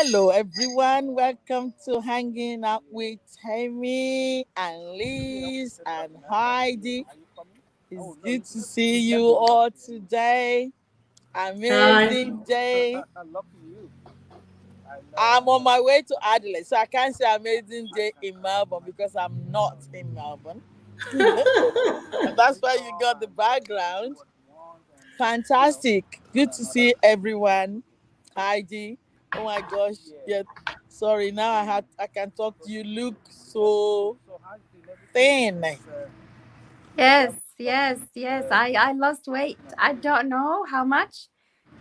Hello, everyone. Welcome to Hanging Out with Temi and Liz and Heidi. It's good to see you all today. Hi. Amazing day. I'm on my way to Adelaide, so I can't say amazing day in Melbourne because I'm not in Melbourne. And that's why you got the background. Fantastic. Good to see everyone. Heidi. Oh my gosh. Yeah. Sorry. Now I can talk to you. Look so thin. Yes, yes. I lost weight. I don't know how much,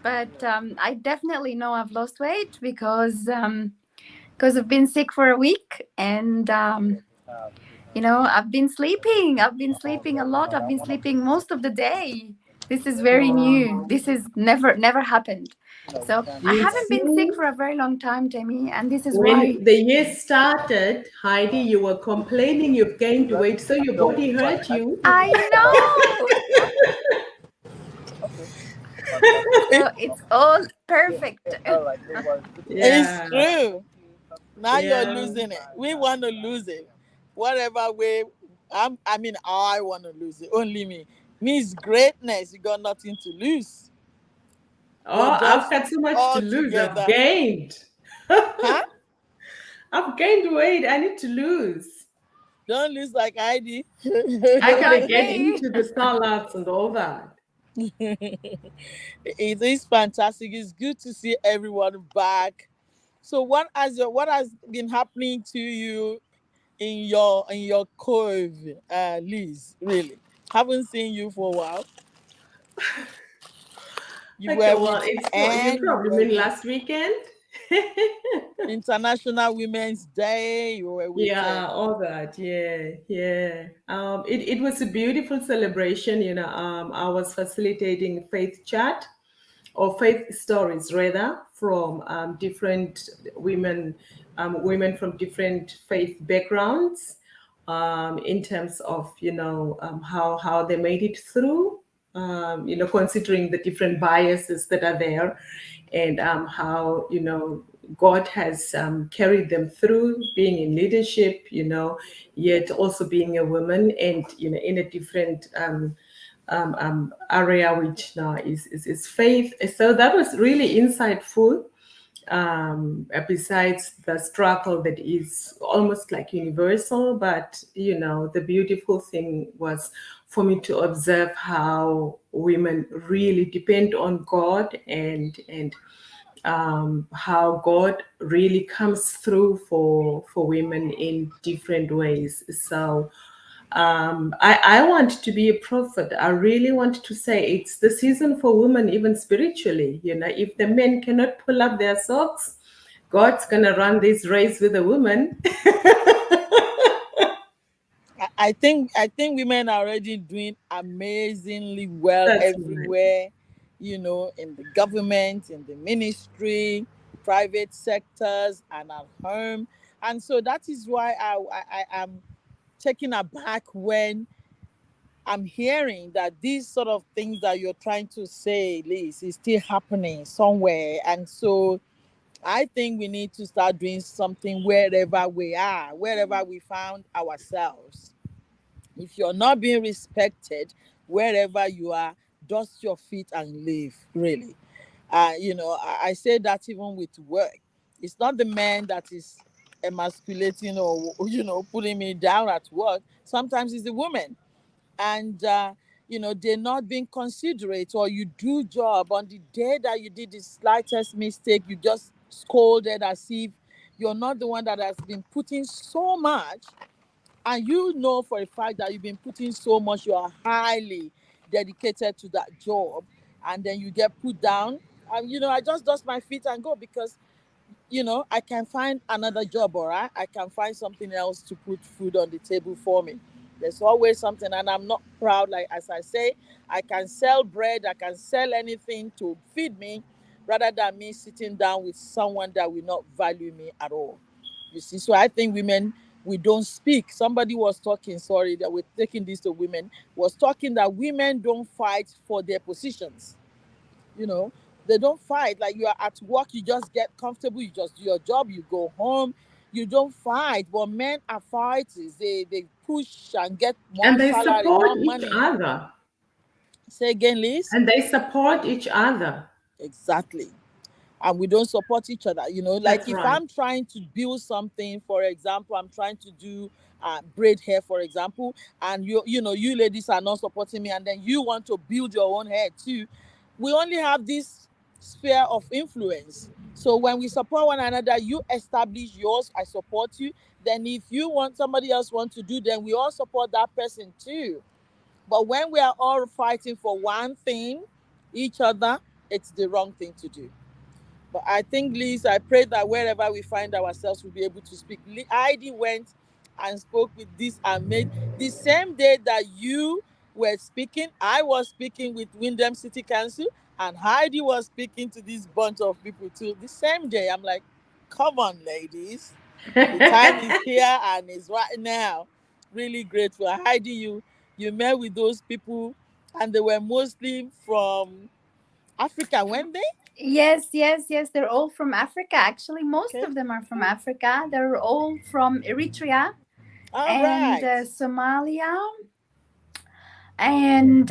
but I definitely know I've lost weight because I've been sick for a week and I've been sleeping. I've been sleeping a lot. I've been sleeping most of the day. This is very new. Wow. This is never happened. So I You haven't been sick see, for a very long time, Jamie, and this is why. when the year started, Heidi, you were complaining you've gained weight, so your body hurt you. I know. So it's all perfect. It's Yeah, true. Now you're yeah. losing it. We want to lose it. Whatever way. I want to lose it. Only me. Me's greatness. You got nothing to lose. You're Oh, I've just got so much to all lose. I've together. gained. Huh? I've gained weight. I need to lose. Don't lose like Heidi. I gotta Not get me. into the salads and all that. It is fantastic. It's good to see everyone back. So what has been happening to you in your cove, Liz? Really, haven't seen you for a while. You Okay, were well, with it's you Anne. You probably were mean with last weekend. International Women's Day. You were with Yeah, all that. Yeah, yeah. It was a beautiful celebration. I was facilitating faith chat or faith stories rather from different women from different faith backgrounds, in terms of how they made it through. Considering the different biases that are there, and how God has carried them through being in leadership, yet also being a woman, and in a different area, which now is faith. So that was really insightful. Besides the struggle that is almost like universal, but the beautiful thing was for me to observe how women really depend on God, and how God really comes through for women in different ways. So I want to be a prophet. I really want to say it's the season for women, even spiritually. If the men cannot pull up their socks, God's gonna run this race with a woman. I think women are already doing amazingly well That's right. everywhere, in the government, in the ministry, private sectors, and at home. And so that is why I am taken aback when I'm hearing that these sort of things that you're trying to say, Liz, is still happening somewhere. And so I think we need to start doing something wherever we are, wherever we found ourselves. If you're not being respected wherever you are, dust your feet and leave, really. I say that even with work. It's not the man that is emasculating or, putting me down at work. Sometimes it's the woman. And, they're not being considerate, or you do job on the day that you did the slightest mistake, you just scolded as if you're not the one that has been putting so much, and you know for a fact that you've been putting so much, you are highly dedicated to that job, and then you get put down. And I just dust my feet and go, because I can find another job. All right, I can find something else to put food on the table for me. There's always something, and I'm not proud. Like, as I say, I can sell bread, I can sell anything to feed me, rather than me sitting down with someone that will not value me at all. You see, so I think women, we don't speak. Somebody was talking, sorry, that we're taking this to women, was talking that women don't fight for their positions. You know, They don't fight. Like, you are at work, you just get comfortable, you just do your job, you go home, you don't fight. But men are fighters. They push and get more And they salary, support more each money. other. Say again, Liz. And they support each other. Exactly. And we don't support each other. Like, That's if right. I'm trying to build something, for example, I'm trying to do braid hair, for example, and you ladies are not supporting me, and then you want to build your own hair too. We only have this sphere of influence. So when we support one another, you establish yours, I support you. Then if you want, somebody else want to do, then we all support that person too. But when we are all fighting for one thing, each other, it's the wrong thing to do. But I think, Liz, I pray that wherever we find ourselves, we'll be able to speak. Heidi went and spoke with this and made the same day that you were speaking, I was speaking with Windham City Council, and Heidi was speaking to this bunch of people too. The same day, I'm like, come on, ladies. The time is here and it's right now. Really grateful. Heidi, you met with those people, and they were mostly from Africa, weren't they? Yes, yes, yes. They're all from Africa. Actually, most Okay. of them are from Africa. They're all from Eritrea All and right. Somalia and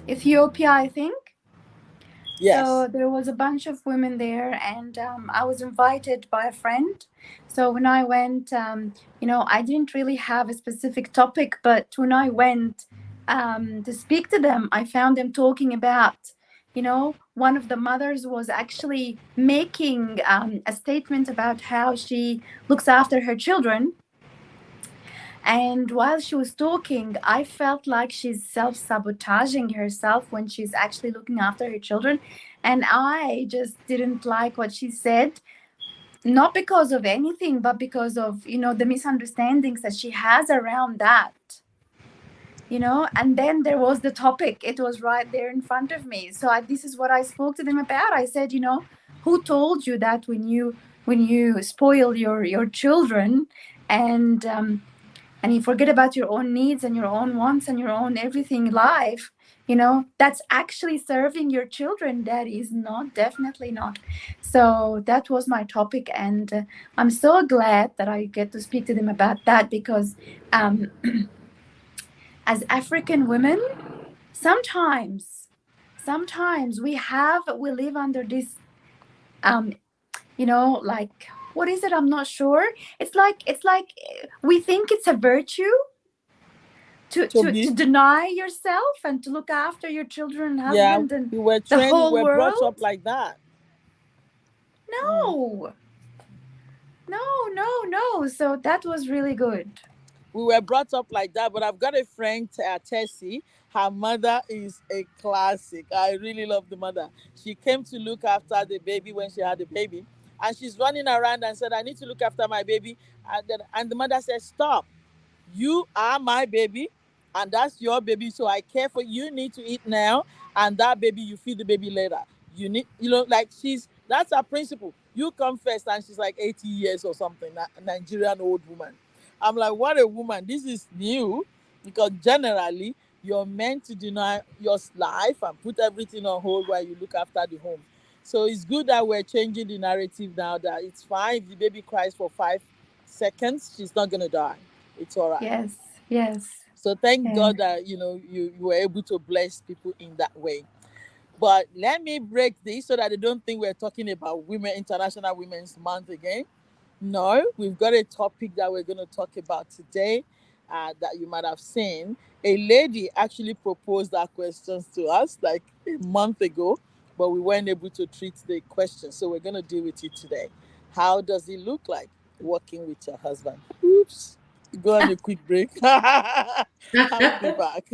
Ethiopia, I think. Yes. So there was a bunch of women there, and I was invited by a friend. So when I went, I didn't really have a specific topic, but when I went to speak to them, I found them talking about, one of the mothers was actually making a statement about how she looks after her children. And while she was talking, I felt like she's self sabotaging herself when she's actually looking after her children. And I just didn't like what she said, not because of anything, but because of, the misunderstandings that she has around that. And then there was the topic. It was right there in front of me. So this is what I spoke to them about. I said, who told you that when you spoil your children and you forget about your own needs and your own wants and your own everything life, that's actually serving your children? That is not, definitely not. So that was my topic, and I'm so glad that I get to speak to them about that, because as African women, sometimes we live under this like, what is it? I'm not sure. It's like we think it's a virtue to, To to, be, to deny yourself and to look after your children and yeah, husband and we were the trained, we whole were brought up world. like that. Mm. No, no. So that was really good. We were brought up like that. But I've got a friend, Tessie. Her mother is a classic. I really love the mother. She came to look after the baby when she had the baby. And she's running around and said, I need to look after my baby. And the mother said, stop. You are my baby, and that's your baby. So I care for you. Need to eat now, and that baby, you feed the baby later. You need, like, that's her principle. You come first, and she's like 80 years or something, a Nigerian old woman. I'm like, what a woman. This is new, because generally you're meant to deny your life and put everything on hold while you look after the home. So it's good that we're changing the narrative now, that it's fine if the baby cries for 5 seconds, she's not going to die. It's all right. Yes, yes. So thank Yeah. God that you were able to bless people in that way. But let me break this so that they don't think we're talking about Women International Women's Month again. No, we've got a topic that we're going to talk about today, that you might have seen. A lady actually proposed that questions to us like a month ago, but we weren't able to treat the question. So we're going to deal with it today. How does it look like working with your husband? Oops. Go on a quick break. I'll be back.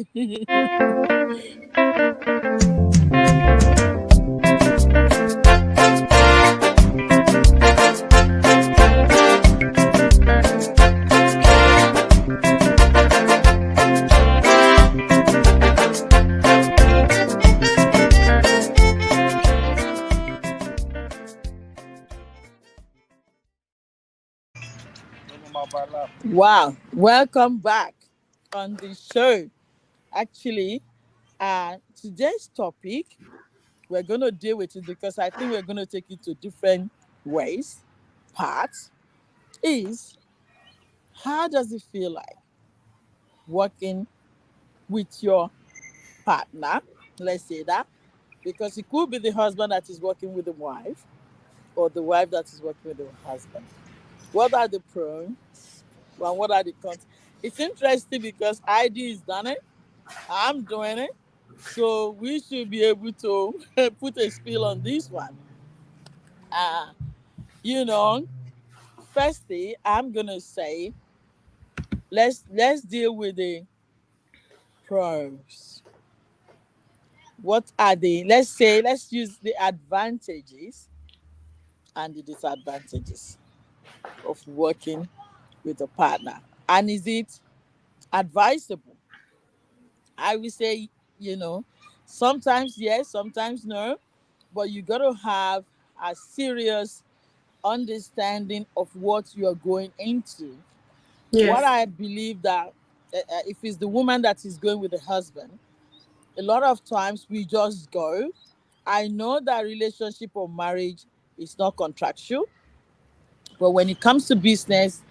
Wow. Welcome back on the show. Actually, today's topic, we're going to deal with it because I think we're going to take it to different ways, parts, is how does it feel like working with your partner? Let's say that. Because it could be the husband that is working with the wife or the wife that is working with the husband. What are the pros and what are the cons? It's interesting because ID is done it. I'm doing it. So we should be able to put a spill on this one. Uh, you know, firstly, I'm gonna say let's deal with the pros. What are the let's use the advantages and the disadvantages of working with a partner. And is it advisable? I will say, you know, sometimes yes, sometimes no, but you got to have a serious understanding of what you are going into. What Yes. I believe that if it's the woman that is going with the husband, a lot of times we just go. I know that relationship or marriage is not contractual, but when it comes to business,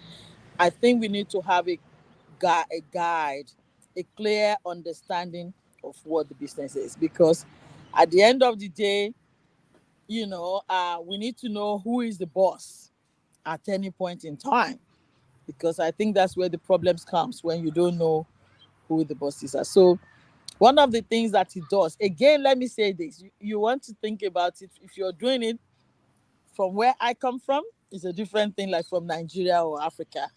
I think we need to have a guide, a clear understanding of what the business is. Because at the end of the day, we need to know who is the boss at any point in time. Because I think that's where the problems comes when you don't know who the bosses are. So one of the things that it does, again, let me say this: you want to think about it. If you're doing it from where I come from, it's a different thing, like from Nigeria or Africa.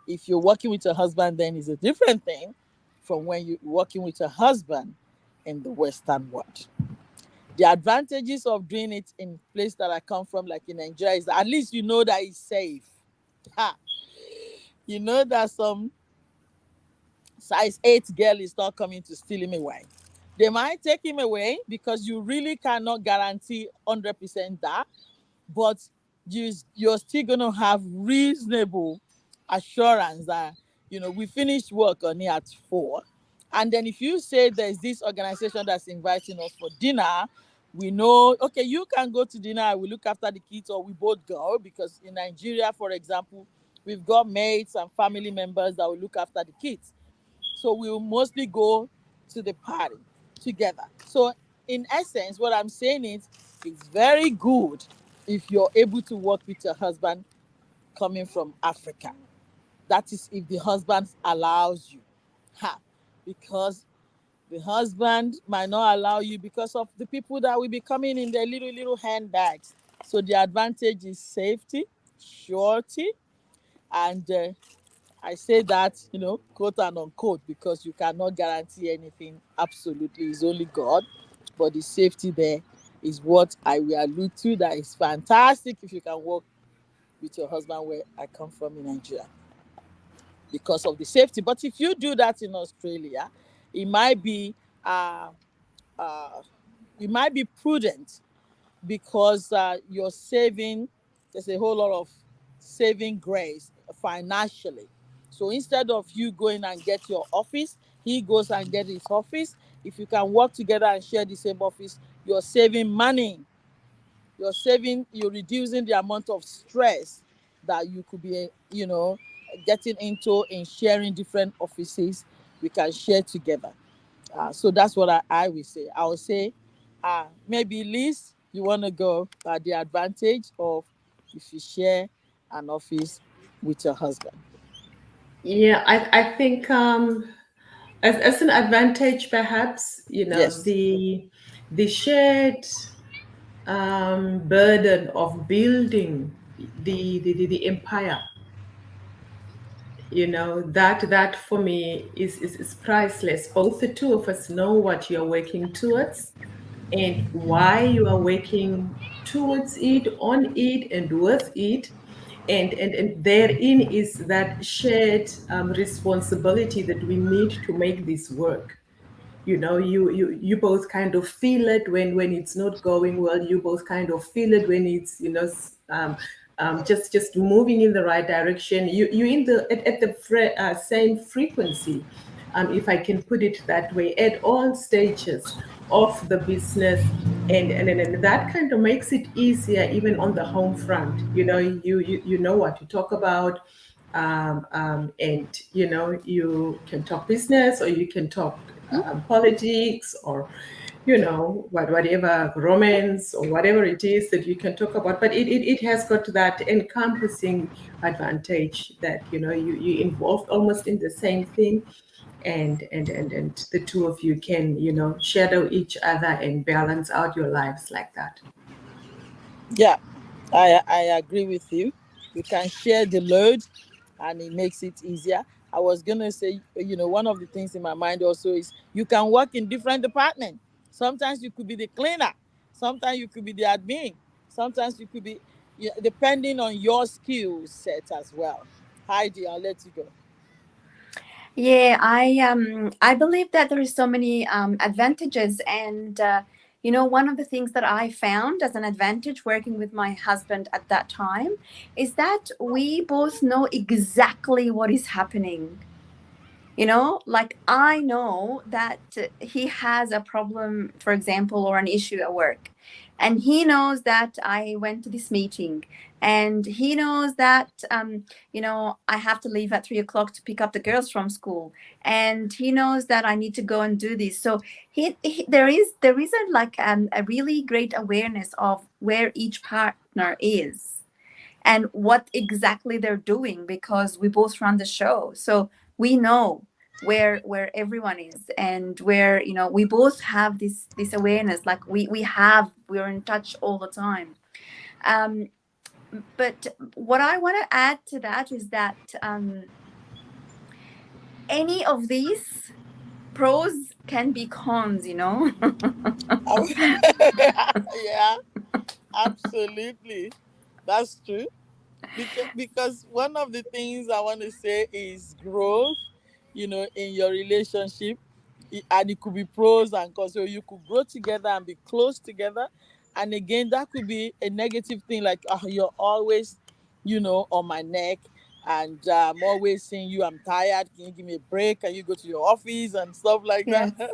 If you're working with your husband, then it's a different thing from when you're working with your husband in the Western world. The advantages of doing it in place that I come from, like in Nigeria, is that at least you know that it's safe. Ha! You know that some size 8 girl is not coming to steal him away. They might take him away because you really cannot guarantee 100% that, but you're still going to have reasonable assurance that we finished work on it at 4. And then if you say there's this organization that's inviting us for dinner, we know, okay, you can go to dinner, I will look after the kids, or we both go. Because in Nigeria, for example, we've got mates and family members that will look after the kids, so we'll mostly go to the party together. So in essence, what I'm saying is it's very good if you're able to work with your husband coming from Africa. That is if the husband allows you. Ha. Because the husband might not allow you because of the people that will be coming in their little handbags. So the advantage is safety, surety, and I say that, quote and unquote, because you cannot guarantee anything absolutely. It's only God. But the safety there is what I will allude to. That is fantastic if you can work with your husband where I come from in Nigeria because of the safety. But if you do that in Australia, it might be uh, uh, it might be prudent because you're saving. There's a whole lot of saving grace financially. So instead of you going and get your office, he goes and get his office. If you can work together and share the same office, you're saving money. You're reducing the amount of stress that you could be, getting into in sharing different offices. We can share together. So that's what I will say. I will say, maybe Liz, you want to go the advantage of if you share an office with your husband. Yeah, I think as an advantage, perhaps, Yes. the shared burden of building the empire, that for me is priceless. Both the two of us know what you're working towards and why you are working towards it, on it, and with it. And therein is that shared responsibility that we need to make this work. You both kind of feel it when it's not going well. You both kind of feel it when it's just moving in the right direction. You in the at the same frequency, if I can put it that way, at all stages of the business And that kind of makes it easier even on the home front. You know what to talk about, and you can talk business, or you can talk politics, or whatever, romance, or whatever it is that you can talk about. But it has got that encompassing advantage that you involved almost in the same thing, and the two of you can shadow each other and balance out your lives like that. Yeah, I agree with you. We can share the load, and it makes it easier. I was gonna say, one of the things in my mind also is you can work in different departments. Sometimes you could be the cleaner, sometimes you could be the admin, sometimes you could be, depending on your skill set as well. Heidi, I'll let you go. Yeah, I believe that there is so many advantages, and one of the things that I found as an advantage working with my husband at that time is that we both know exactly what is happening. Like I know that he has a problem, for example, or an issue at work, and he knows that I went to this meeting, and he knows that I have to leave at 3 o'clock to pick up the girls from school, and he knows that I need to go and do this. So there is a really great awareness of where each partner is and what exactly they're doing, because we both run the show. So we know where everyone is, and where we both have this awareness, like we're in touch all the time. um but what I want to add to that is that any of these pros can be cons. Yeah, absolutely. That's true. Because one of the things I want to say is growth, in your relationship. And it could be pros and cons. So you could grow together and be close together. And again, that could be a negative thing, like, you're always, on my neck. And I'm always saying, I'm tired. Can you give me a break? Can you go to your office and stuff like Yes, that?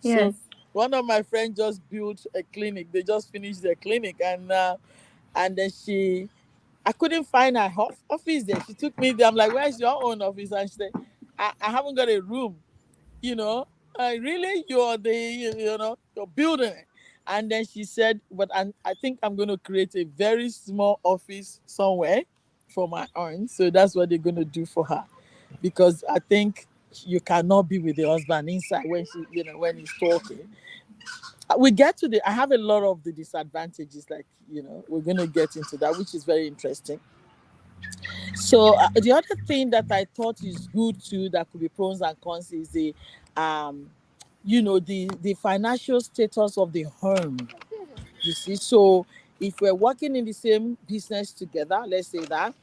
yes. So one of my friends just built a clinic. They just finished their clinic, and then I couldn't find her office there. She took me there. I'm like, where's your own office? And she said, I haven't got a room. You know, really, you're you're building it. And then she said, but I think I'm going to create a very small office somewhere for my own. So that's what they're going to do for her. Because I think you cannot be with the husband inside when when he's talking. We get to I have a lot of the disadvantages, like, we're going to get into that, which is very interesting. So the other thing that I thought is good too, that could be pros and cons, is um, the financial status of the home. You see, so if we're working in the same business together, let's say that,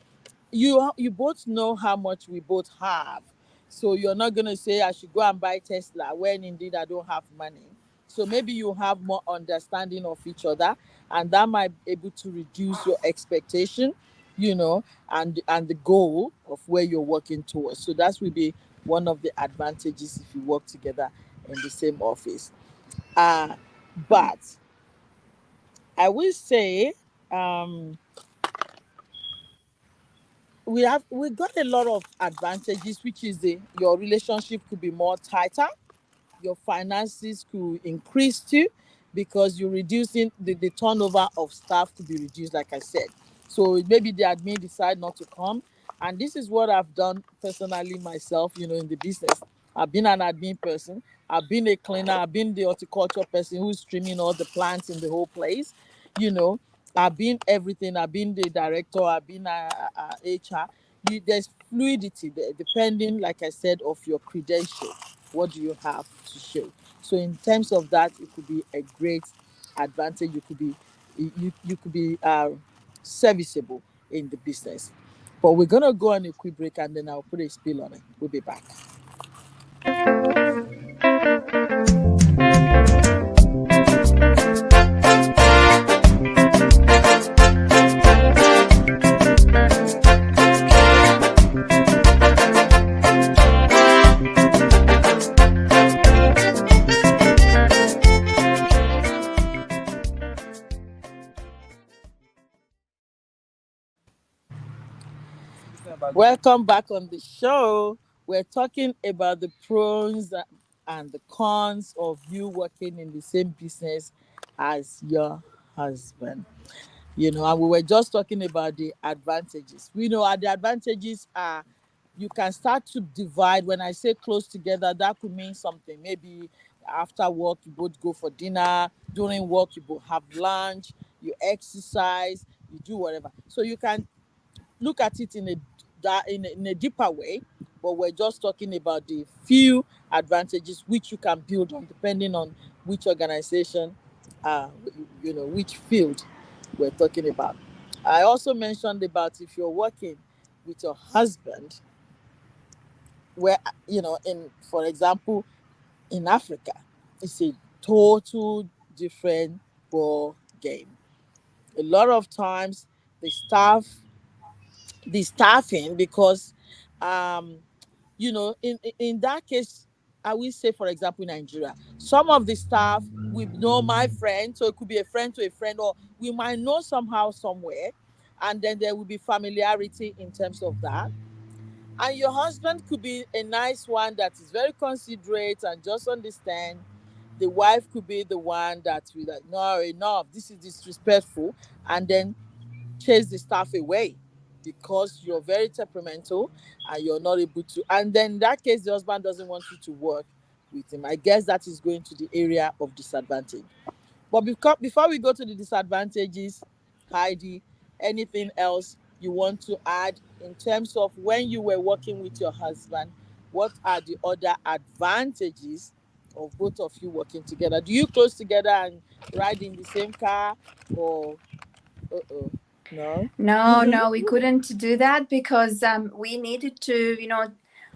you both know how much we both have. So you're not gonna say I should go and buy Tesla when indeed I don't have money. So maybe you have more understanding of each other, and that might be able to reduce your expectation, and the goal of where you're working towards. So that will be one of the advantages if you work together in the same office. But I will say, um, we got a lot of advantages, which is your relationship could be more tighter, your finances could increase too, because you're reducing the turnover of staff to be reduced, like I said. So maybe the admin decide not to come, and this is what I've done personally myself, in the business. I've been an admin person, I've been a cleaner, I've been the horticulture person who's trimming all the plants in the whole place. you know I've been everything. I've been the director, I've been a HR. There's fluidity there, depending, like I said, of your credential. What do you have to show? So in terms of that, it could be a great advantage. You could be serviceable in the business. But we're gonna go on a quick break, and then I'll put a spill on it. We'll be back. Welcome back on the show. We're talking about the pros and the cons of you working in the same business as your husband. And we were just talking about the advantages. We know the advantages are you can start to divide. When I say close together, that could mean something. Maybe after work, you both go for dinner. During work, you both have lunch, you exercise, you do whatever. So you can look at it in a deeper way, but we're just talking about the few advantages which you can build on depending on which organization, which field we're talking about. I also mentioned about if you're working with your husband, where in for example in Africa, it's a total different ball game. A lot of times the staffing, because um in that case, I will say, for example, in Nigeria, some of the staff we know my friend, so it could be a friend to a friend, or we might know somehow somewhere, and then there will be familiarity in terms of that. And your husband could be a nice one that is very considerate and just understand. The wife could be the one that will like, no, enough, this is disrespectful, and then chase the staff away because you're very temperamental and you're not able to. And then in that case, the husband doesn't want you to work with him. I guess that is going to the area of disadvantage. But before we go to the disadvantages, Heidi, anything else you want to add in terms of when you were working with your husband? What are the other advantages of both of you working together? Do you close together and ride in the same car, or uh-oh, no? No, no, we couldn't do that because we needed to,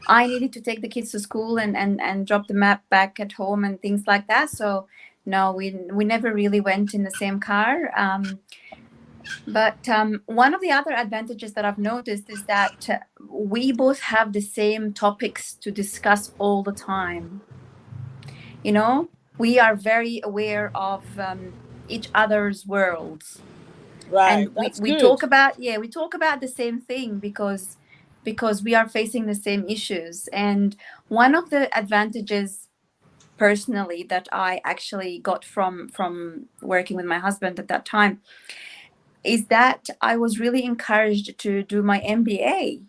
I needed to take the kids to school and drop them back at home and things like that. So no, we never really went in the same car. But one of the other advantages that I've noticed is that we both have the same topics to discuss all the time. We are very aware of each other's worlds, and Right, we, that's we good. talk about we talk about the same thing because we are facing the same issues. And one of the advantages personally that I actually got from working with my husband at that time is that I was really encouraged to do my MBA.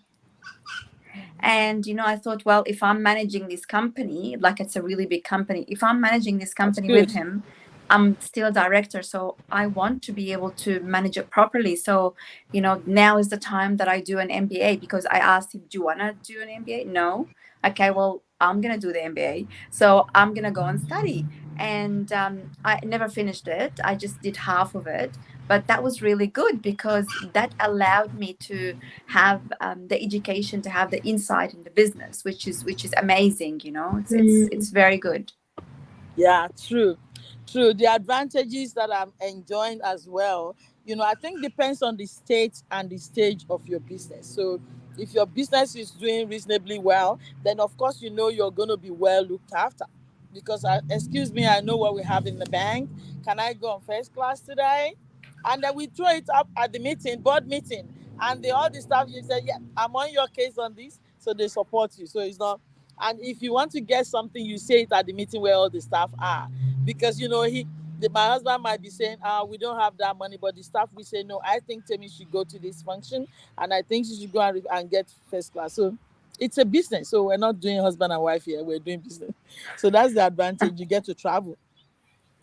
And I thought, well, if I'm managing this company, like it's a really big company, if I'm managing this That's company with good. him, I'm still a director, so I want to be able to manage it properly. So now is the time that I do an MBA, because I asked him, do you want to do an MBA? No. Okay, well, I'm going to do the MBA, so I'm going to go and study. And I never finished it. I just did half of it, but that was really good because that allowed me to have the education, to have the insight in the business, which is amazing. It's very good. Yeah, true. True. The advantages that I'm enjoying as well, I think depends on the state and the stage of your business. So if your business is doing reasonably well, then of course you're going to be well looked after. Because excuse me, I know what we have in the bank. Can I go on first class today? And then we throw it up at the board meeting, and all the staff, you say, yeah, I'm on your case on this, so they support you. So it's not. And if you want to get something, you say it at the meeting where all the staff are, because my husband might be saying, we don't have that money, but the staff will say, no, I think Temi should go to this function, and I think she should go and get first class. So it's a business. So we're not doing husband and wife here. We're doing business. So that's the advantage. You get to travel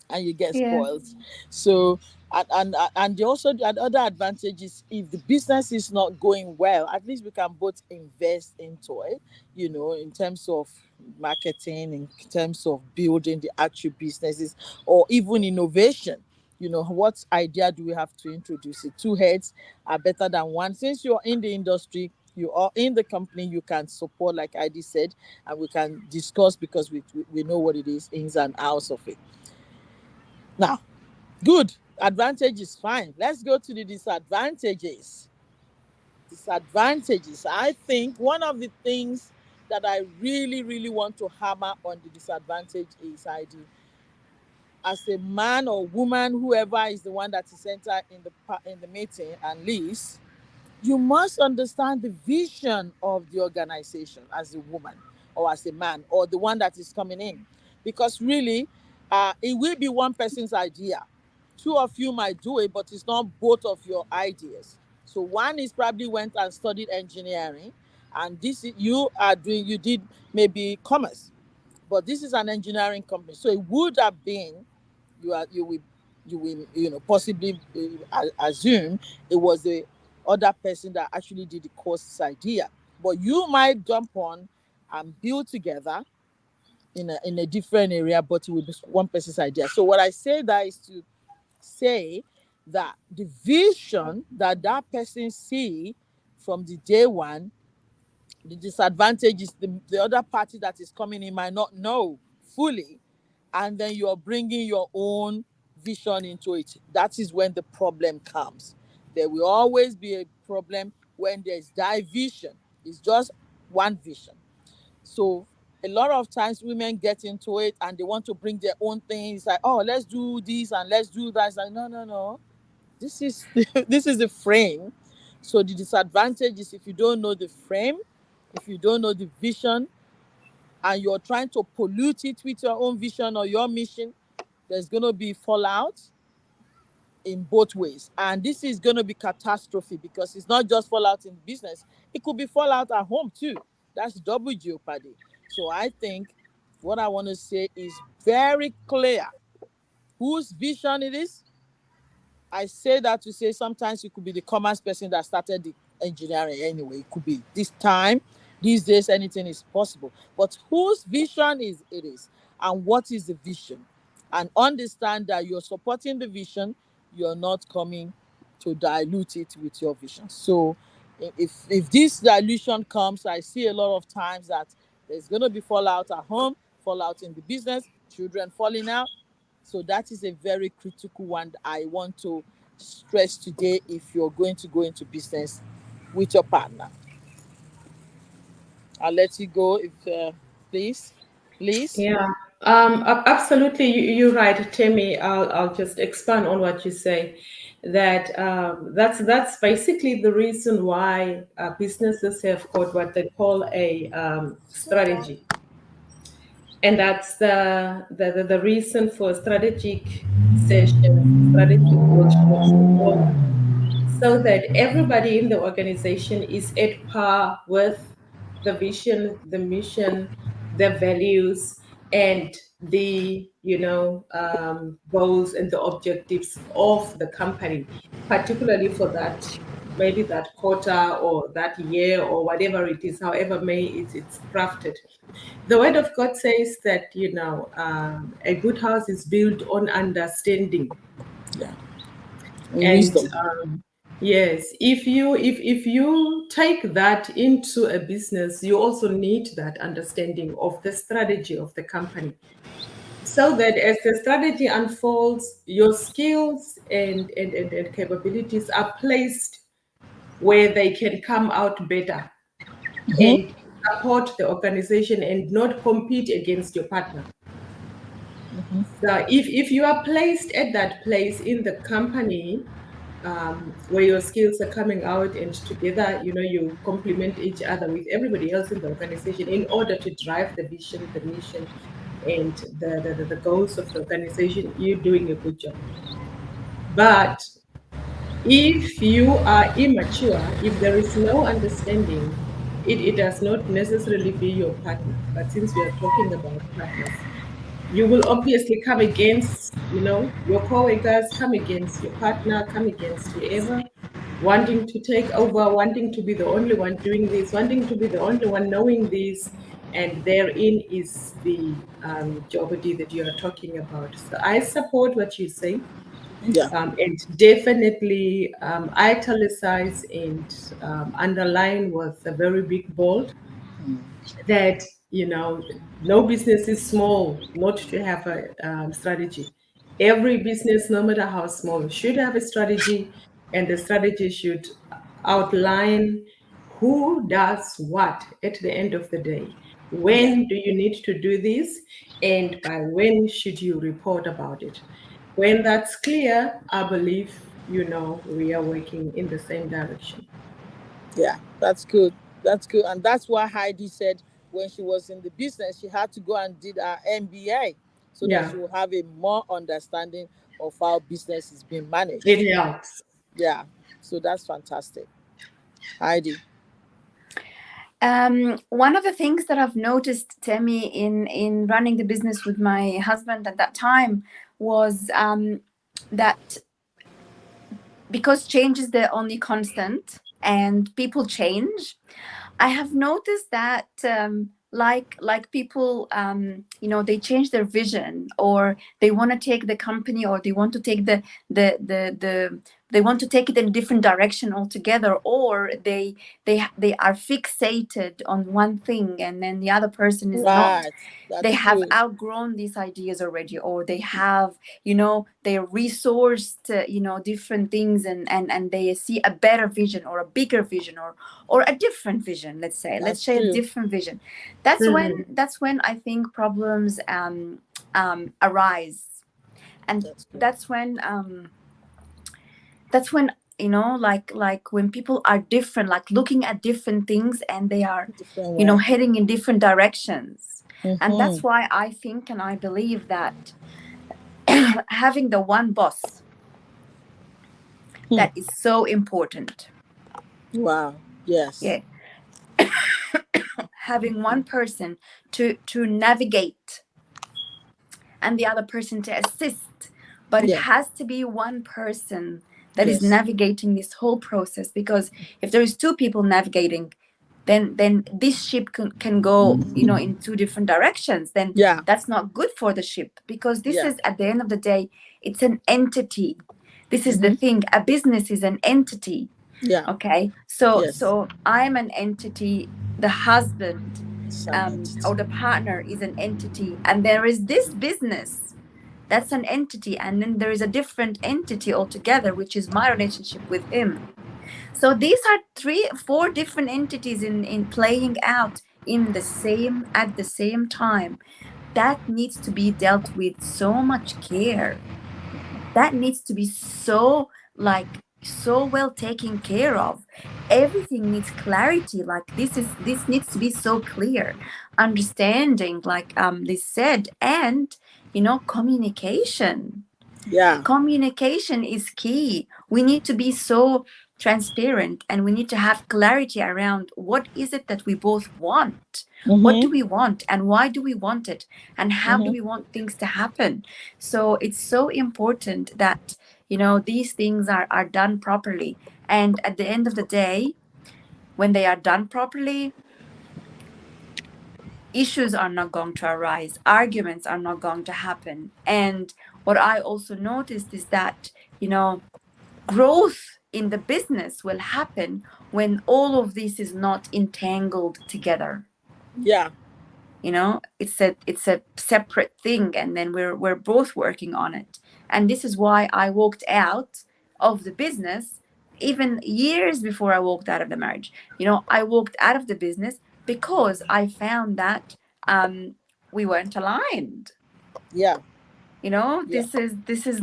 and you get Yeah. spoiled. So also the other advantage is, if the business is not going well, at least we can both invest into it, in terms of marketing, in terms of building the actual businesses, or even innovation. What idea do we have to introduce? It two heads are better than one. Since you're in the industry, you are in the company, you can support, like ID said, and we can discuss, because we know what it is, ins and outs of it. Now, good. Advantage is fine. Let's go to the disadvantages. Disadvantages. I think one of the things that I really, really want to hammer on the disadvantage is, ID, as a man or woman, whoever is the one that is center in the meeting and leads, You must understand the vision of the organization as a woman or as a man or the one that is coming in. Because really, it will be one person's idea. Two of you might do it, but it's not both of your ideas. So one is probably went and studied engineering, and you are doing, you did maybe commerce, but this is an engineering company. So it would have been, you will possibly assume it was the other person that actually did the course's idea, but you might jump on and build together in a different area, but it will be one person's idea. So what I say that is to say that the vision that that person see from the day one, the disadvantage is the other party that is coming in might not know fully, and then you're bringing your own vision into it. That is when the problem comes. There will always be a problem when there's division. It's just one vision. So a lot of times women get into it and they want to bring their own things, like, oh, let's do this and let's do that. It's like, no, no, no. This is this is the frame. So the disadvantage is if you don't know the frame, if you don't know the vision, and you're trying to pollute it with your own vision or your mission, there's going to be fallout in both ways. And this is going to be catastrophe because it's not just fallout in business, it could be fallout at home too. That's double jeopardy. So I think what I want to say is very clear whose vision it is. I say that to say sometimes it could be the commerce person that started the engineering anyway. It could be this time, these days, anything is possible. But whose vision is it is, and what is the vision? And understand that you're supporting the vision, you're not coming to dilute it with your vision. So if this dilution comes, I see a lot of times that there's going to be fallout at home, fallout in the business, children falling out. So that is a very critical one that I want to stress today if you're going to go into business with your partner. I'll let you go if please. Please. Yeah, absolutely. You're right, Temi. I'll just expand on what you say. That that's basically the reason why businesses have got what they call a strategy, and that's the reason for strategic sessions, strategic workshops, and all that, so that everybody in the organization is at par with the vision, the mission, the values, and the goals and the objectives of the company, particularly for that, maybe that quarter or that year or whatever it is, however may it's crafted. The word of God says that a good house is built on understanding. Yeah. And Wisdom. yes, if you take that into a business, you also need that understanding of the strategy of the company, so that as the strategy unfolds, your skills and capabilities are placed where they can come out better and support the organization and not compete against your partner. So if you are placed at that place in the company, where your skills are coming out and together, you complement each other with everybody else in the organization in order to drive the vision, the mission, and the goals of the organization, you're doing a good job. But if you are immature, if there is no understanding, it does not necessarily be your partner. But since we are talking about partners, you will obviously come against, your co-workers, come against your partner, come against whoever, wanting to take over, wanting to be the only one doing this, wanting to be the only one knowing this. And therein is the jeopardy that you are talking about. So I support what you say. Yeah. And definitely italicize and underline with a very big bold that no business is small not to have a strategy. Every business, no matter how small, should have a strategy, and the strategy should outline who does what at the end of the day. Yeah. When do you need to do this, and by when should you report about it? When that's clear, I believe we are working in the same direction. Yeah, that's good. That's good. And that's why Heidi said when she was in the business, she had to go and did her MBA so that Yeah, she will have a more understanding of how business is being managed. it helps. Yeah. So that's fantastic. Heidi. One of the things that I've noticed, Temi, in running the business with my husband at that time was that because change is the only constant and people change, I have noticed that like people they change their vision, or they want to take the company, or they want to take the they want to take it in a different direction altogether, or they are fixated on one thing and then the other person is not. Right. They That's have true. outgrown these ideas already, or they have they resourced different things, and they see a better vision or a bigger vision, or a different vision. Let's That's say a true. different vision. That's when I think problems arise. And That's true. that's when like when people are different, like looking at different things, and they are Different way. heading in different directions. And Mm-hmm. that's why I think and I believe that having the one boss, Hmm. that is so important. Wow. Yes. Yeah, having one person to navigate and the other person to assist, but it Yeah. has to be one person that is Yes. navigating this whole process, because if there is two people navigating, then this ship can go in two different directions. Then Yeah. that's not good for the ship, because this Yeah. is, at the end of the day, it's an entity. This is the Mm-hmm. thing, a business is an entity. Yeah. Okay, so Yes. so I'm an entity, the husband It's an entity. or the partner is an entity, and there is this business, that's an entity, and then there is a different entity altogether, which is my relationship with him. So these are three, four different entities in playing out in the same at the same time. That needs to be dealt with so much care. That needs to be so, like, so well taken care of. Everything needs clarity. Like, this needs to be so clear. Understanding, like they said, and communication. Yeah. Communication is key. We need to be so transparent, and we need to have clarity around what is it that we both want. What do Mm-hmm. we want, and why do we want it, and how do Mm-hmm. we want things to happen? So it's so important that these things are done properly. And at the end of the day, when they are done properly, issues are not going to arise, arguments are not going to happen. And what I also noticed is that growth in the business will happen when all of this is not entangled together. Yeah. It's a separate thing, and then we're both working on it. And this is why I walked out of the business even years before I walked out of the marriage. I walked out of the business because I found that we weren't aligned. Yeah. Yeah. This is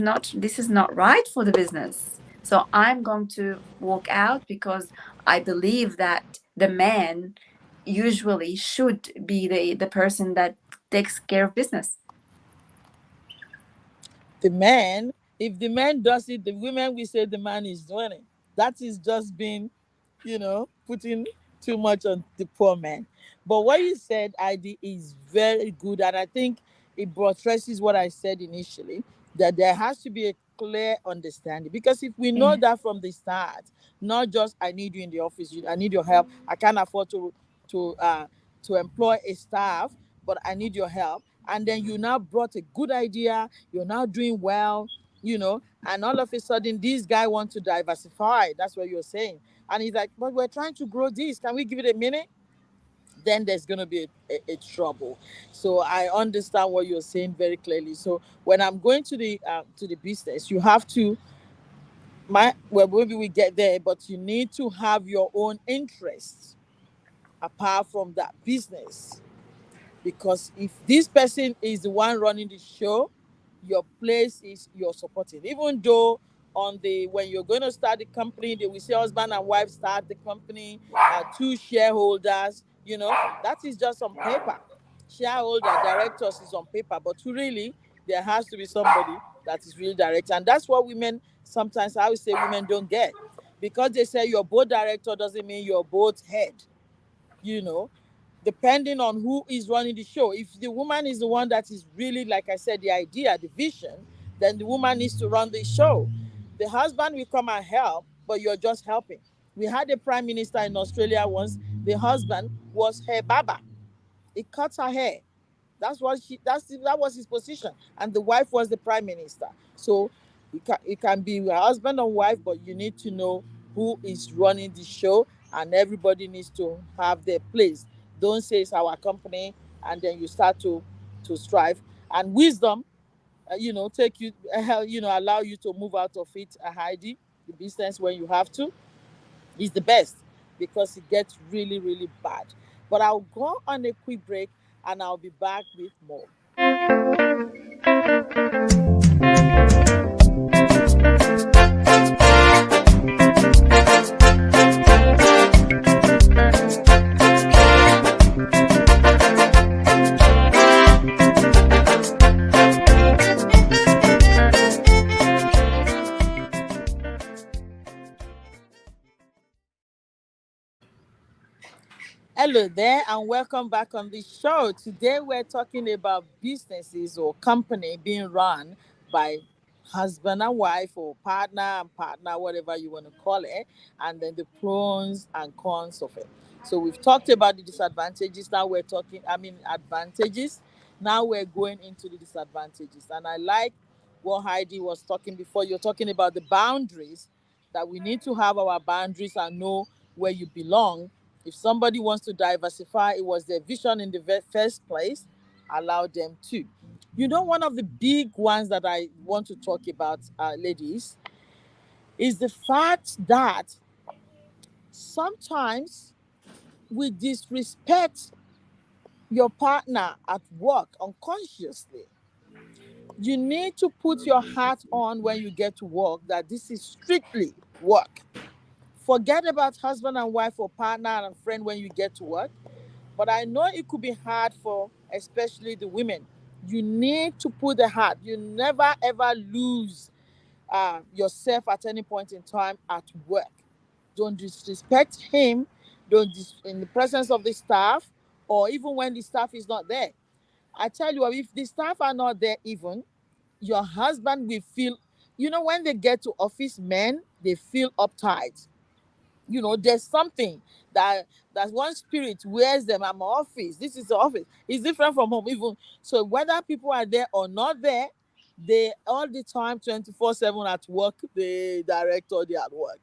not right for the business. So I'm going to walk out, because I believe that the man usually should be the person that takes care of business. The man, if the man does it, the women will say the man is doing it. That is just being, putting too much on the poor man. But what you said, ID, is very good. And I think it buttresses what I said initially, that there has to be a clear understanding. Because if we know Yeah. that from the start, not just I need you in the office, I need your help, I can't afford to uh to employ a staff, but I need your help. And then you now brought a good idea, you're now doing well, and all of a sudden this guy wants to diversify. That's what you're saying. And he's like, but we're trying to grow this. Can we give it a minute? Then there's going to be a trouble. So I understand what you're saying very clearly. So when I'm going to the business, you have to, well, maybe we get there, but you need to have your own interests apart from that business. Because if this person is the one running the show, your place is you're supporting. Even though on the when you're going to start the company, they will say husband and wife start the company, two shareholders. That is just on paper. Shareholder directors is on paper, but really there has to be somebody that is real director, and that's what women sometimes, I would say, women don't get, because they say you're both director doesn't mean you're both head. you know Depending on who is running the show. If the woman is the one that is really, like I said, the idea, the vision, then the woman needs to run the show. The husband will come and help, but you're just helping. We had a prime minister in Australia once. The husband was her baba. He cut her hair. That was his position, and the wife was the prime minister. So it can be a husband and wife, but you need to know who is running the show, and everybody needs to have their place. Don't say it's our company, and then you start to strive. And wisdom, take you, allow you to move out of it, Heidi. The business when you have to is the best, because it gets really, really bad. But I'll go on a quick break, and I'll be back with more. Hello there, and welcome back on the show. Today we're talking about businesses or company being run by husband and wife, or partner and partner, whatever you want to call it, and then the pros and cons of it. So we've talked about the disadvantages. Now we're talking, advantages. Now we're going into the disadvantages. And I like what Heidi was talking before. You're talking about the boundaries, that we need to have our boundaries and know where you belong. If somebody wants to diversify, it was their vision in the first place, allow them to. One of the big ones that I want to talk about, ladies, is the fact that sometimes we disrespect your partner at work unconsciously. You need to put your hat on when you get to work, that this is strictly work. Forget about husband and wife or partner and friend when you get to work. But I know it could be hard for especially the women. You need to put the heart. You never ever lose yourself at any point in time at work. Don't disrespect him. Don't in the presence of the staff, or even when the staff is not there. I tell you, if the staff are not there, even your husband will feel. When they get to office, men they feel uptight. There's something that one spirit wears them. I'm office, this is the office, it's different from home. Even so, whether people are there or not there, they all the time 24/7 at work, the director, they at work,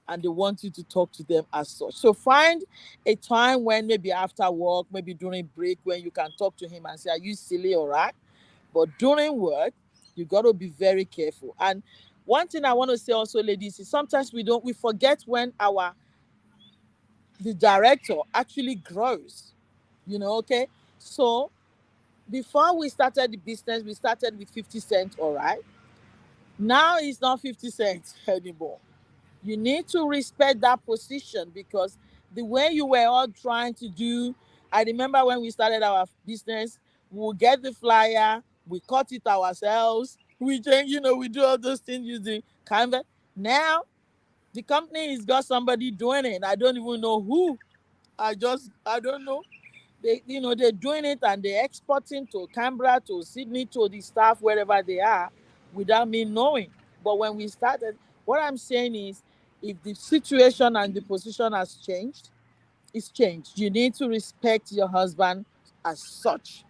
and they want you to talk to them as such. So find a time when, maybe after work, maybe during break, when you can talk to him and say, are you silly, all right? But during work, you got to be very careful. And one thing I want to say also, ladies, is sometimes we forget when the director actually grows. Okay? So before we started the business, we started with 50 cents, all right? Now it's not 50 cents anymore. You need to respect that position, because the way you were all trying to do, I remember when we started our business, we'll get the flyer, we cut it ourselves, we change, we do all those things using Canva. Now the company has got somebody doing it. I don't even know who. I don't know. They're doing it, and they're exporting to Canberra, to Sydney, to the staff wherever they are, without me knowing. But when we started, what I'm saying is, if the situation and the position has changed, it's changed. You need to respect your husband as such.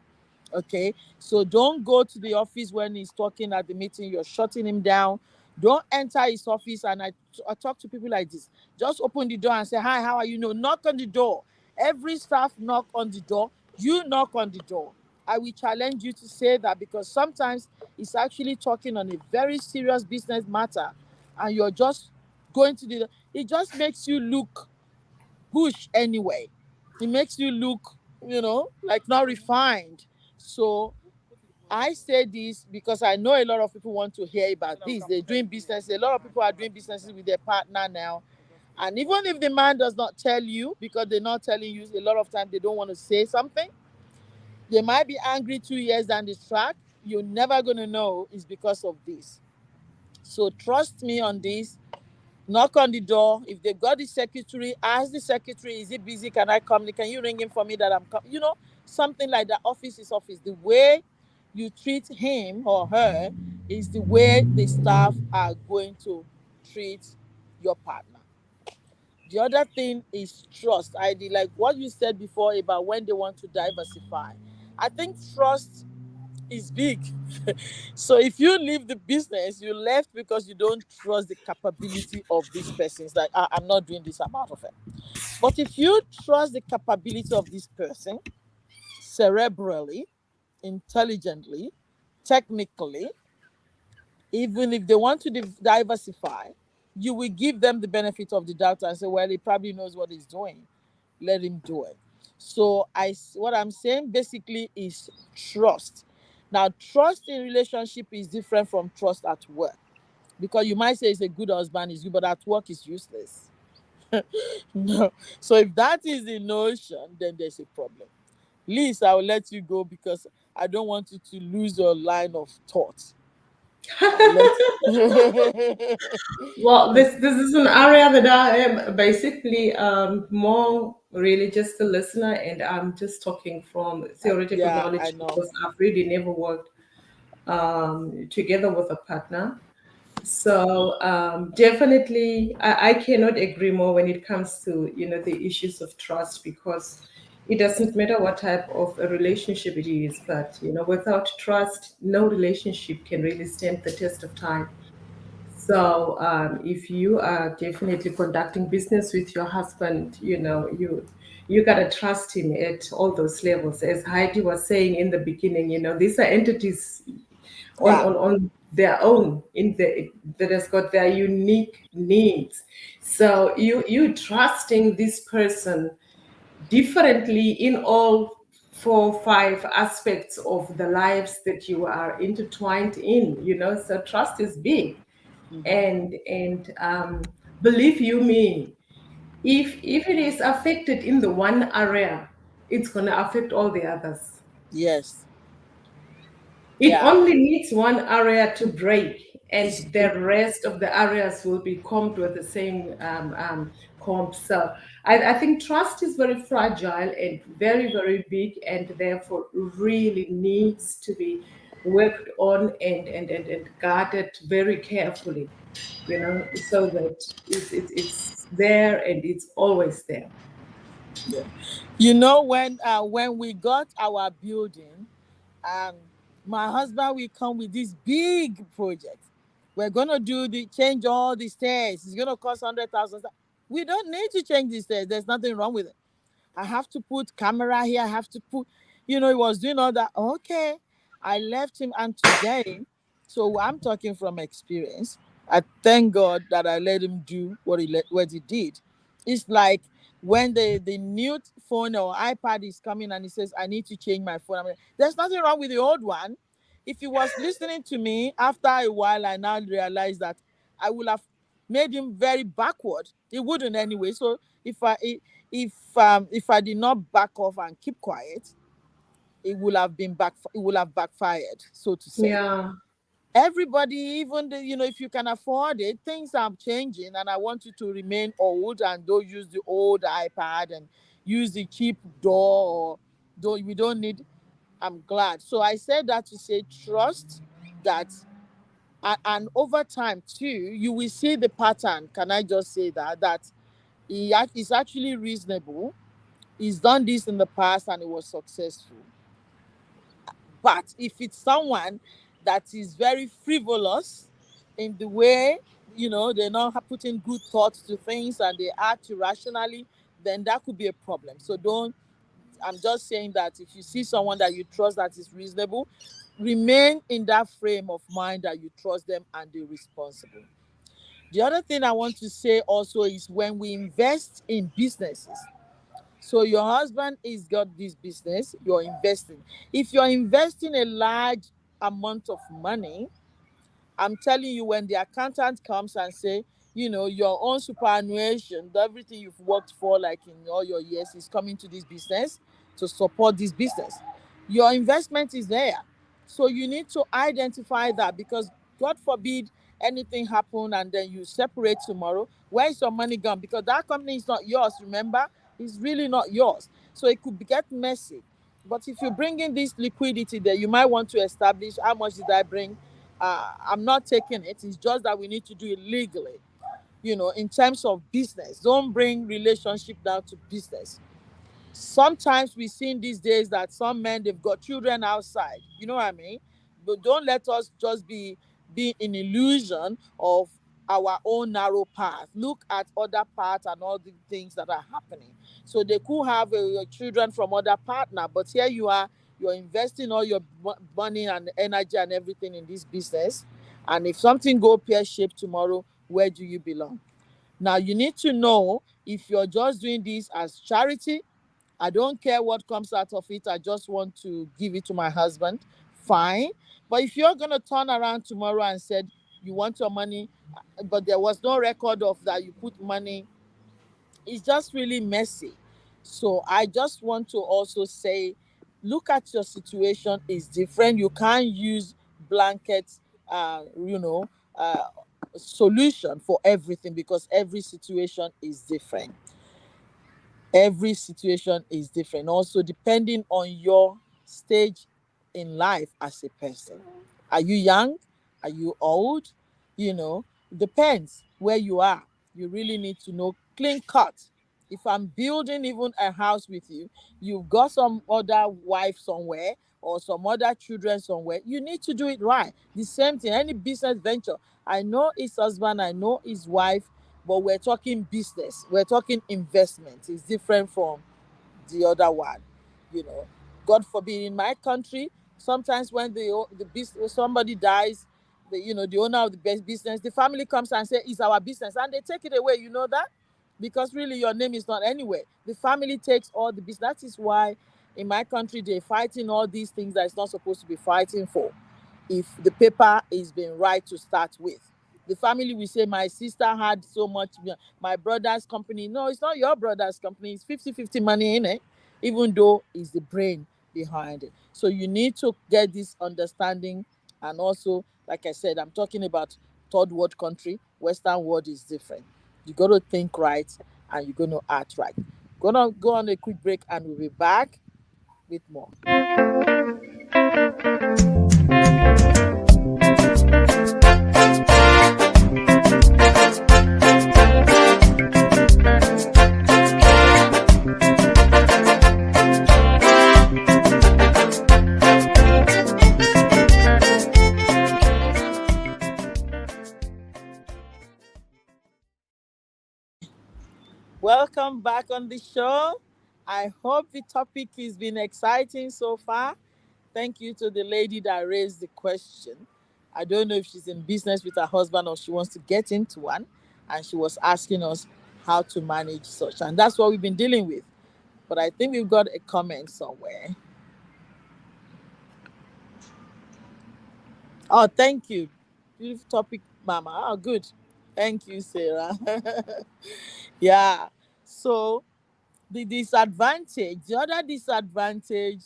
Okay, so don't go to the office when he's talking at the meeting, you're shutting him down. Don't enter his office. And I talk to people like this. Just open the door and say, hi, how are you? No, knock on the door. Every staff knock on the door. You knock on the door. I will challenge you to say that, because sometimes it's actually talking on a very serious business matter, and you're just going to the, it just makes you look bush anyway. It makes you look, like not refined. So I say this because I know a lot of people want to hear about this. They're doing business. A lot of people are doing businesses with their partner now. And even if the man does not tell you, because they're not telling you, a lot of times they don't want to say something. They might be angry 2 years down the track. You're never going to know it's because of this. So trust me on this. Knock on the door. If they've got the secretary, ask the secretary, is he busy? Can I come? Can you ring him for me that I'm coming? Something like that. Office is office. The way you treat him or her is the way the staff are going to treat your partner. The other thing is trust. I did like what you said before about when they want to diversify. I think trust is big. So if you leave the business, you left because you don't trust the capability of this person. It's like, I'm not doing this, I'm out of it. But if you trust the capability of this person, cerebrally, intelligently, technically, even if they want to diversify, you will give them the benefit of the doubt and say, well, he probably knows what he's doing. Let him do it. So what I'm saying basically is trust. Now, trust in relationship is different from trust at work, because you might say it's a good husband, is good, but at work is useless. No. So if that is the notion, then there's a problem. Liz, I will let you go because I don't want you to lose your line of thought. I'll let Well, this is an area that I am basically more really just a listener, and I'm just talking from theoretical yeah, I knowledge know. because I've really never worked together with a partner. So definitely, I cannot agree more when it comes to the issues of trust, because it doesn't matter what type of a relationship it is, but without trust, no relationship can really stand the test of time. So if you are definitely conducting business with your husband, you gotta trust him at all those levels. As Heidi was saying in the beginning, these are entities on Yeah. on on their own that has got their unique needs. So you trusting this person differently in all 4 5 aspects of the lives that you are intertwined in. So trust is big, Hmm. and believe you me, if it is affected in the one area, it's going to affect all the others. Yes. It Yeah. only needs one area to break, and the rest of the areas will be combed with the same comb. So I think trust is very fragile and very, very big, and therefore really needs to be worked on and guarded very carefully, so that it's there and it's always there. Yeah. When we got our building, um, my husband will come with this big project. We're gonna change all the stairs. It's gonna cost 100,000. We don't need to change the stairs. There's nothing wrong with it. I have to put camera here. I have to put, he was doing all that. Okay. I left him. And today, so I'm talking from experience. I thank God that I let him do what he did. It's like when the new phone or iPad is coming and he says, I need to change my phone. I mean, there's nothing wrong with the old one. If he was listening to me, after a while, I now realized that I would have made him very backward. He wouldn't anyway. So if I if I did not back off and keep quiet, it will have backfired, so to say. Yeah. Everybody, even if you can afford it, things are changing, and I want you to remain old and don't use the old iPad and use the cheap door, or don't we don't need. I'm glad. So I said that to say trust that, and over time too, you will see the pattern. Can I just say that is actually reasonable. He's done this in the past and it was successful. But if it's someone that is very frivolous in the way, they're not putting good thoughts to things and they act irrationally, then that could be a problem. So don't, I'm just saying that if you see someone that you trust that is reasonable, remain in that frame of mind that you trust them and they're responsible. The other thing I want to say also is when we invest in businesses. So your husband is got this business, you're investing. If you're investing a large amount of money, I'm telling you, when the accountant comes and say, your own superannuation, everything you've worked for, like in all your years, is coming to this business to support this business. Your investment is there. So you need to identify that, because God forbid anything happen and then you separate tomorrow. Where is your money gone? Because that company is not yours, remember? It's really not yours. So it could get messy. But if you bring in this liquidity there, you might want to establish how much did I bring. I'm not taking it. It's just that we need to do it legally, in terms of business. Don't bring relationship down to business. Sometimes we see in these days that some men, they've got children outside. You know what I mean? But don't let us just be in illusion of our own narrow path. Look at other paths and all the things that are happening. So they could have children from other partner, but here you are, you're investing all your money and energy and everything in this business. And if something go pear-shaped tomorrow, where do you belong? Now you need to know, if you're just doing this as charity, I don't care what comes out of it, I just want to give it to my husband, fine. But if you're going to turn around tomorrow and said you want your money, but there was no record of that you put money, it's just really messy. So I just want to also say, look at your situation is different. You can't use blanket, you know, solution for everything, because every situation is different. Every situation is different, also depending on your stage in life as a person. Are you young? Are you old? Depends where you are. You really need to know clean cut. If I'm building even a house with you, you've got some other wife somewhere or some other children somewhere, you need to do it right. The same thing, any business venture. I know his husband, I know his wife, but we're talking business, we're talking investment. It's different from the other one. you know God forbid, in my country, sometimes when the business, somebody dies, the owner of the best business, the family comes and say it's our business, and they take it away. You know that, because really your name is not anywhere. The family takes all the business. That is why in my country they're fighting all these things that it's not supposed to be fighting for. If the paper is being right to start with, the family will say my sister had so much, my brother's company. No, it's not your brother's company. It's 50-50 money in it, even though it's the brain behind it. So you need to get this understanding. And also, like I said, I'm talking about third world country. Western world is different. You got to think right, and you're going to act right. Gonna go on a quick break, and we'll be back with more. Welcome back on the show. I hope the topic has been exciting so far. Thank you to the lady that raised the question. I don't know if she's in business with her husband or she wants to get into one. And she was asking us how to manage such. And that's what we've been dealing with. But I think we've got a comment somewhere. Oh, thank you. Beautiful topic, Mama. Oh, good. Thank you, Sarah. Yeah. So the other disadvantage,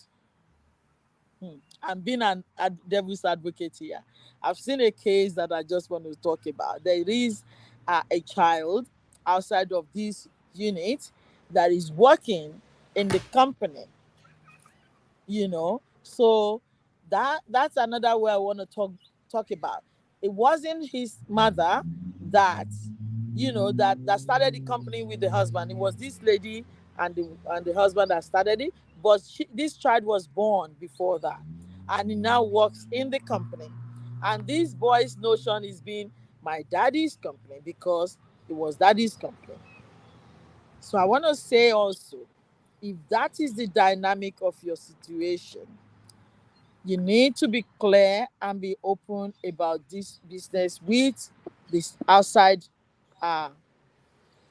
I'm being a devil's advocate here. I've seen a case that I just want to talk about. There is a child outside of this unit that is working in the company, so that's another way I want to talk about. It wasn't his mother that that started the company with the husband. It was this lady and the husband that started it, but this child was born before that, and he now works in the company. And this boy's notion is being my daddy's company, because it was daddy's company. So I want to say also, if that is the dynamic of your situation, you need to be clear and be open about this business with this outside uh,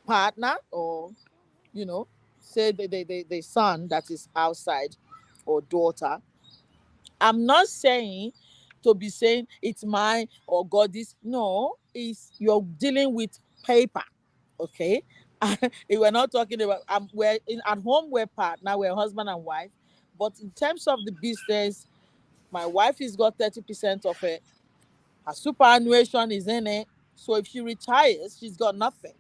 partner, or say the son that is outside, or daughter. I'm not saying to be saying it's mine or God is. No, it's you're dealing with paper. Okay. We're not talking about we're in at home, we're partner, we're husband and wife. But in terms of the business, my wife has got 30% of it. Her superannuation is in it. So if she retires, she's got nothing.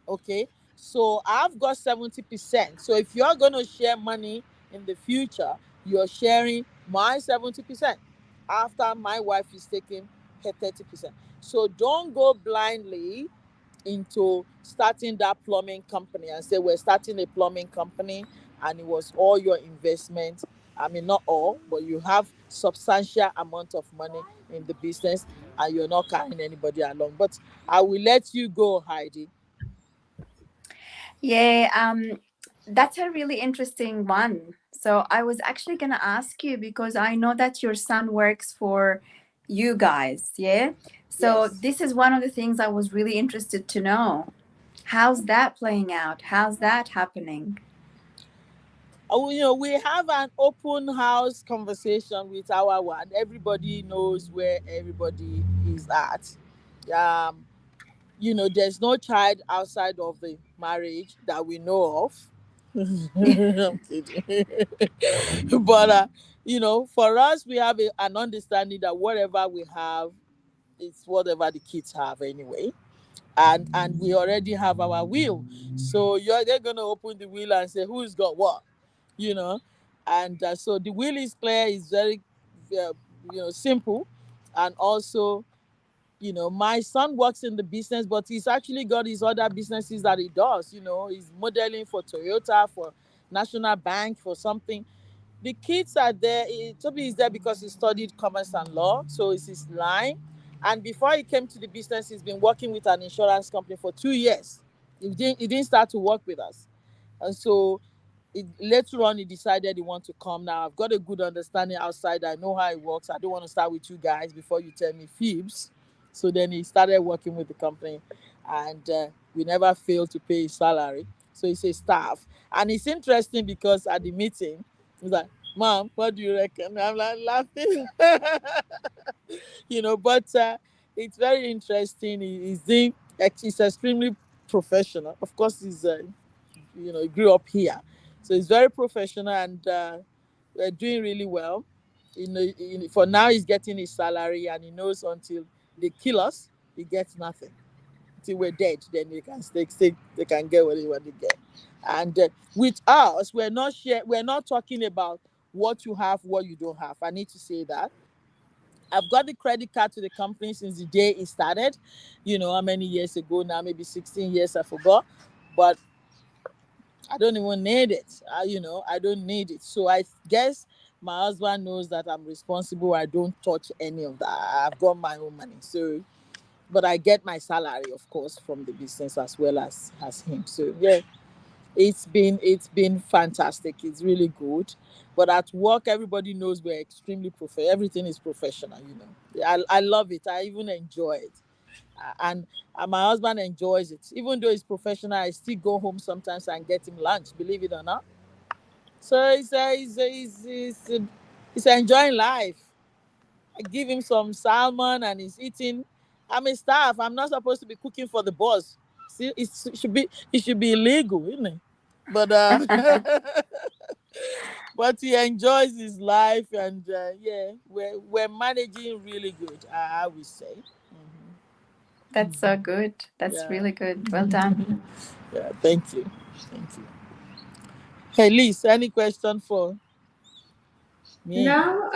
Okay. So I've got 70%. So if you're gonna share money in the future, you're sharing my 70% after my wife is taking her 30%. So don't go blindly into starting that plumbing company and say we're starting a plumbing company and it was all your investment. I mean, not all, but you have substantial amount of money in the business and you're not carrying anybody along. But I will let you go, Heidi. Yeah, that's a really interesting one. So I was actually gonna ask you because I know that your son works for you guys, yeah? So Yes. this is one of the things I was really interested to know. How's that playing out? How's that happening? We have an open house conversation with our one. Everybody knows where everybody is at. Um, there's no child outside of the marriage that we know of. I'm kidding. But for us, we have an understanding that whatever we have, it's whatever the kids have anyway. And we already have our will. So they're gonna open the will and say who's got what, you know. And so the will is clear, is very uh, simple. And also, my son works in the business, but he's actually got his other businesses that he does. He's modeling for Toyota, for National Bank, for something. The kids are there. Toby is there because he studied commerce and law, so it's his line. And before he came to the business, he's been working with an insurance company for 2 years. He didn't start to work with us. And so later on, he decided he wants to come. Now I've got a good understanding outside. I know how it works. I don't want to start with you guys before you tell me fibs. So then he started working with the company, and we never failed to pay his salary. So he's a staff. And it's interesting because at the meeting, he's like, Mom, what do you reckon? I'm like laughing. But it's very interesting. He's extremely professional. Of course, he grew up here. So he's very professional, and we're doing really well. For now, he's getting his salary, and he knows until they kill us, he gets nothing. Until we're dead, then they can get what they want to get. And with us, we're not talking about what you have, what you don't have. I need to say that. I've got the credit card to the company since the day it started. How many years ago now? Maybe 16 years, I forgot. But I don't even need it. I don't need it. So I guess my husband knows that I'm responsible. I don't touch any of that. I've got my own money. So, but I get my salary, of course, from the business as well as him. So yeah, it's been fantastic. It's really good. But at work, everybody knows we're extremely professional. Everything is professional. I love it. I even enjoy it. And my husband enjoys it. Even though he's professional, I still go home sometimes and get him lunch. Believe it or not. So he's enjoying life. I give him some salmon and he's eating. I'm a staff. I'm not supposed to be cooking for the boss. See, it should be illegal, isn't it? But but he enjoys his life, and yeah, we're managing really good. I would say. That's so good. That's Yeah. really good. Well done. Yeah, thank you. Thank you. Hey, Liz, any question for me? Now,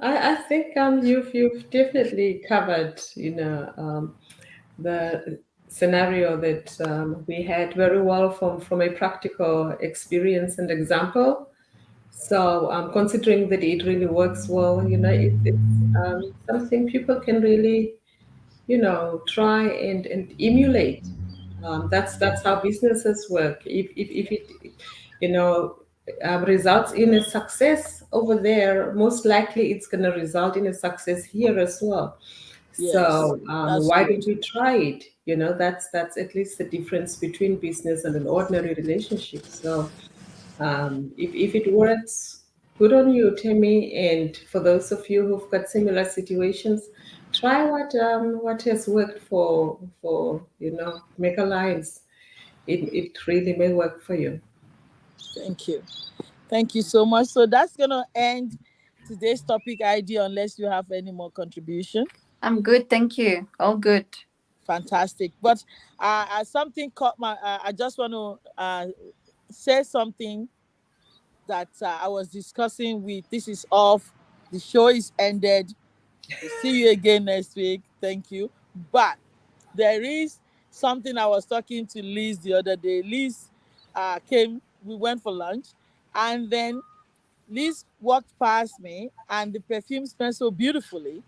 I think you've definitely covered, the scenario that we had very well from a practical experience and example. So, considering that it really works well, it's something people can really, try and emulate. That's how businesses work. If it, you know, results in a success over there, most likely it's going to result in a success here as well. Yes, So that's why good. don't we try it? That's at least the difference between business and an ordinary relationship. So if it works, Good on you, Temi. And for those of you who've got similar situations, try what has worked for make alliance. It really may work for you. Thank you. Thank you so much. So that's gonna end today's topic ID unless you have any more contribution. I'm good, thank you. All good. Fantastic. But something caught my. I just want to say something that I was discussing with. This is off. The show is ended. We'll see you again next week. Thank you. But there is something I was talking to Liz the other day. Liz came. We went for lunch, and then Liz walked past me and the perfume smelled so beautifully.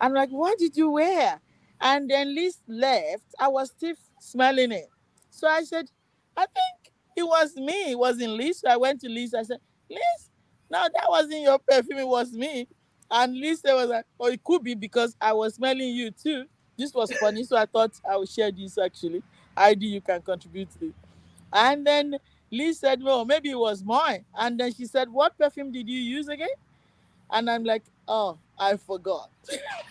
I'm like, what did you wear? And then Liz left. I was still smelling it. So I said, I think it was me. It wasn't Liz. So I went to Liz. I said, Liz, no, that wasn't your perfume. It was me. And Liz said, was like, oh, it could be because I was smelling you too. This was funny. So I thought I would share this actually. ID, you can contribute to it. And then Lee said, well, maybe it was mine. And then she said, what perfume did you use again? And I'm like, oh, I forgot.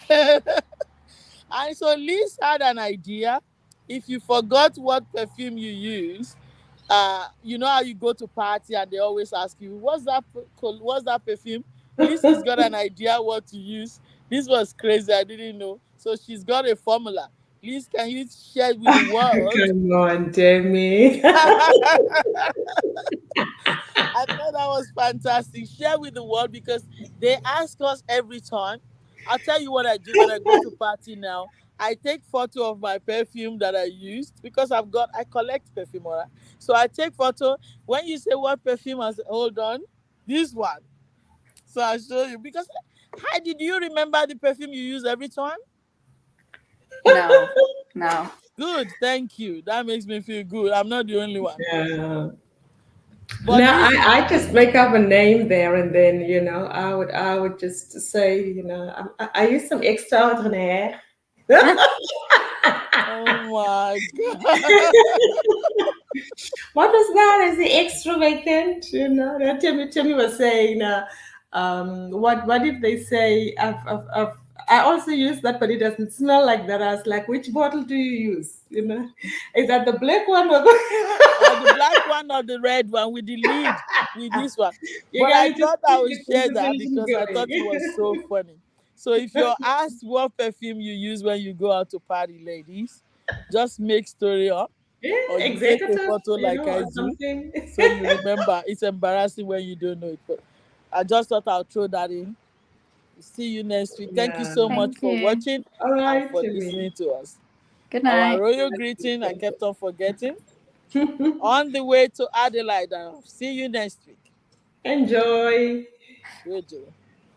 And so Liz had an idea. If you forgot what perfume you use, you know how you go to party and they always ask you, what's that perfume? Liz has got an idea what to use. This was crazy. I didn't know. So she's got a formula. Liz, can you share it with the world? Come on, Temi. I thought that was fantastic. Share with the world because they ask us every time. I'll tell you what I do when I go to party now. I take photo of my perfume that I used because I collect perfume, alright? So I take photo. When you say what perfume, I say, hold on, this one. So I'll show you because how did you remember the perfume you use every time? No, no. Good, thank you. That makes me feel good. I'm not the only one. Yeah. But No, this is I just make up a name there, and then I would just say I use some extraordinaire. oh my god. What was that? Is the extravagant? That Timmy was saying. What if they say I also use that, but it doesn't smell like that. I was like, which bottle do you use? Is that the black one or Or the black one or the red one with the lead with this one. you But I gotta just thought I keep would the share that conversation because I thought it was so going. funny. So if you're asked what perfume you use when you go out to party, ladies, just make story up Yeah, or you take a executive, photo like I or do something. so you remember. It's embarrassing when you don't know it. But I just thought I'll throw that in. See you next week. Thank you Yeah. so much Thank for you. watching All and right, for Timmy. listening to us. Good Our night. royal greeting I kept on forgetting. On the way to Adelaide. I'll see you next week. Enjoy. Will do.